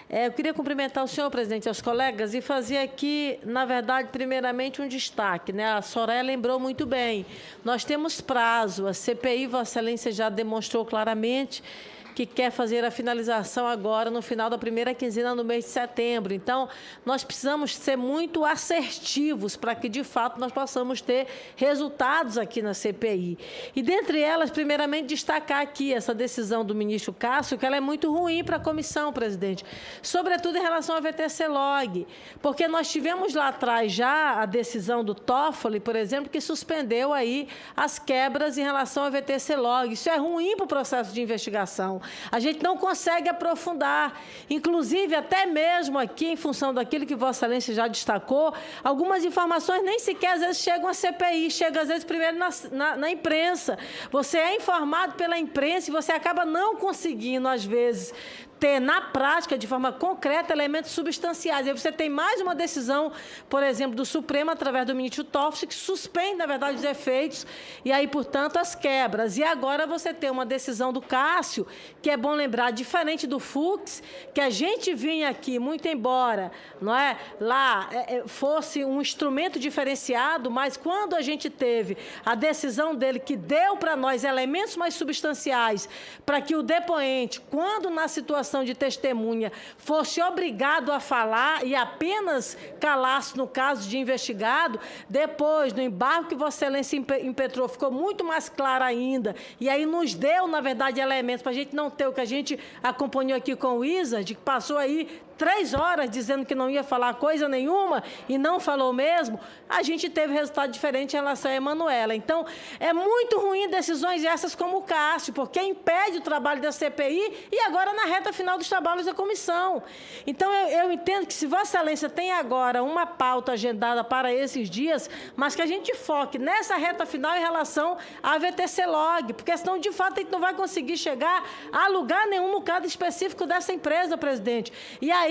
Eu queria cumprimentar o senhor, presidente, e aos colegas, e fazer aqui, na verdade, primeiramente, um destaque, né? A Soraya lembrou muito bem. Nós temos prazo, a CPI, Vossa Excelência já demonstrou claramente que quer fazer a finalização agora no final da primeira quinzena no mês de setembro. Então, nós precisamos ser muito assertivos para que, de fato, nós possamos ter resultados aqui na CPI. E, dentre elas, primeiramente, destacar aqui essa decisão do ministro Cássio, que ela é muito ruim para a comissão, presidente, sobretudo em relação ao VTC-Log, porque nós tivemos lá atrás já a decisão do Toffoli, por exemplo, que suspendeu aí as quebras em relação ao VTC-Log. Isso é ruim para o processo de investigação. A gente não consegue aprofundar. Inclusive, até mesmo aqui, em função daquilo que Vossa Excelência já destacou, algumas informações nem sequer, às vezes, chegam à CPI, chegam, às vezes, primeiro na imprensa. Você é informado pela imprensa e você acaba não conseguindo, às vezes, ter, na prática, de forma concreta, elementos substanciais. E aí você tem mais uma decisão, por exemplo, do Supremo, através do ministro Toffoli, que suspende, na verdade, os efeitos e aí, portanto, as quebras. E agora você tem uma decisão do Cássio, que é bom lembrar, diferente do Fux, que a gente vinha aqui, muito embora, não é, lá fosse um instrumento diferenciado, mas quando a gente teve a decisão dele, que deu para nós elementos mais substanciais para que o depoente, quando na situação de testemunha, fosse obrigado a falar e apenas calasse no caso de investigado, depois, no embargo que Vossa Excelência impetrou, ficou muito mais claro ainda, e aí nos deu, na verdade, elementos para a gente não ter o que a gente acompanhou aqui com o Wizard, que passou aí 3 horas dizendo que não ia falar coisa nenhuma e não falou mesmo, a gente teve resultado diferente em relação a Emanuela. Então, é muito ruim decisões essas como o Cássio, porque impede o trabalho da CPI e agora na reta final dos trabalhos da comissão. Então, eu entendo que se Vossa Excelência tem agora uma pauta agendada para esses dias, mas que a gente foque nessa reta final em relação à VTC-Log, porque senão, de fato, a gente não vai conseguir chegar a lugar nenhum no caso específico dessa empresa, presidente. E aí,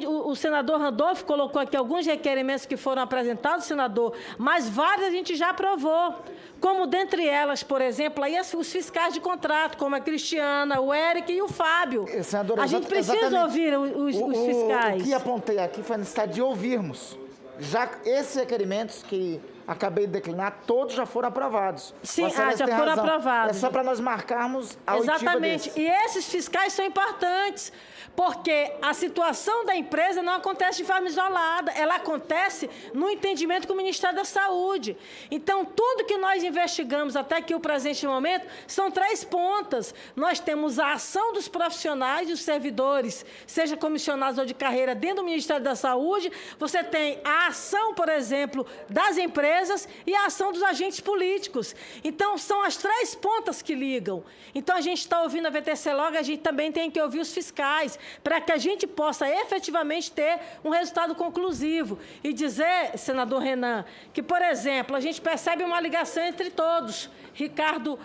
o senador Randolfo colocou aqui alguns requerimentos que foram apresentados, senador, mas vários a gente já aprovou, como dentre elas, por exemplo, aí os fiscais de contrato, como a Cristiana, o Eric e o Fábio. Senadora, a gente precisa ouvir os fiscais. O que apontei aqui foi a necessidade de ouvirmos. Já esses requerimentos que acabei de declinar, todos já foram aprovados. Sim, já foram aprovados. É só para nós marcarmos a oitiva exatamente. desses. E esses fiscais são importantes, porque a situação da empresa não acontece de forma isolada, ela acontece no entendimento com o Ministério da Saúde. Então, tudo que nós investigamos até aqui o presente momento são 3 pontas. Nós temos a ação dos profissionais e os servidores, seja comissionados ou de carreira, dentro do Ministério da Saúde. Você tem a ação, por exemplo, das empresas e a ação dos agentes políticos. Então, são as 3 pontas que ligam. Então, a gente está ouvindo a VTC-Log, a gente também tem que ouvir os fiscais, para que a gente possa efetivamente ter um resultado conclusivo. E dizer, senador Renan, que, por exemplo, a gente percebe uma ligação entre todos. Ricardo,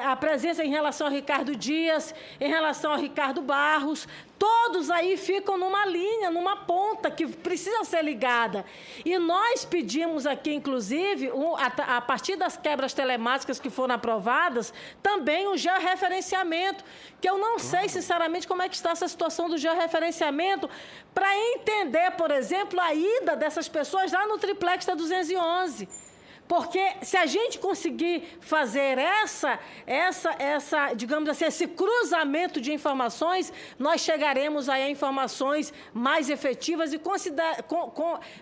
a presença em relação a Ricardo Dias, em relação a Ricardo Barros, todos aí ficam numa linha, numa ponta que precisa ser ligada. E nós pedimos aqui, inclusive, a partir das quebras telemáticas que foram aprovadas, também o georreferenciamento, que eu não sei, sinceramente, como é que está essa situação do georreferenciamento, para entender, por exemplo, a ida dessas pessoas lá no triplex da 211. Porque se a gente conseguir fazer digamos assim, esse cruzamento de informações, nós chegaremos aí a informações mais efetivas e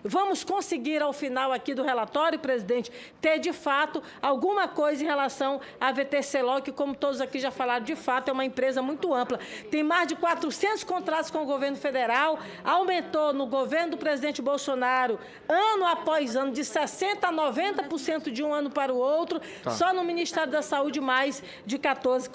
vamos conseguir, ao final aqui do relatório, presidente, ter, de fato, alguma coisa em relação à VTC-Log, que, como todos aqui já falaram, de fato, é uma empresa muito ampla. Tem mais de 400 contratos com o governo federal, aumentou no governo do presidente Bolsonaro, ano após ano, de 60% a 90% de um ano para o outro, só no Ministério da Saúde mais de 14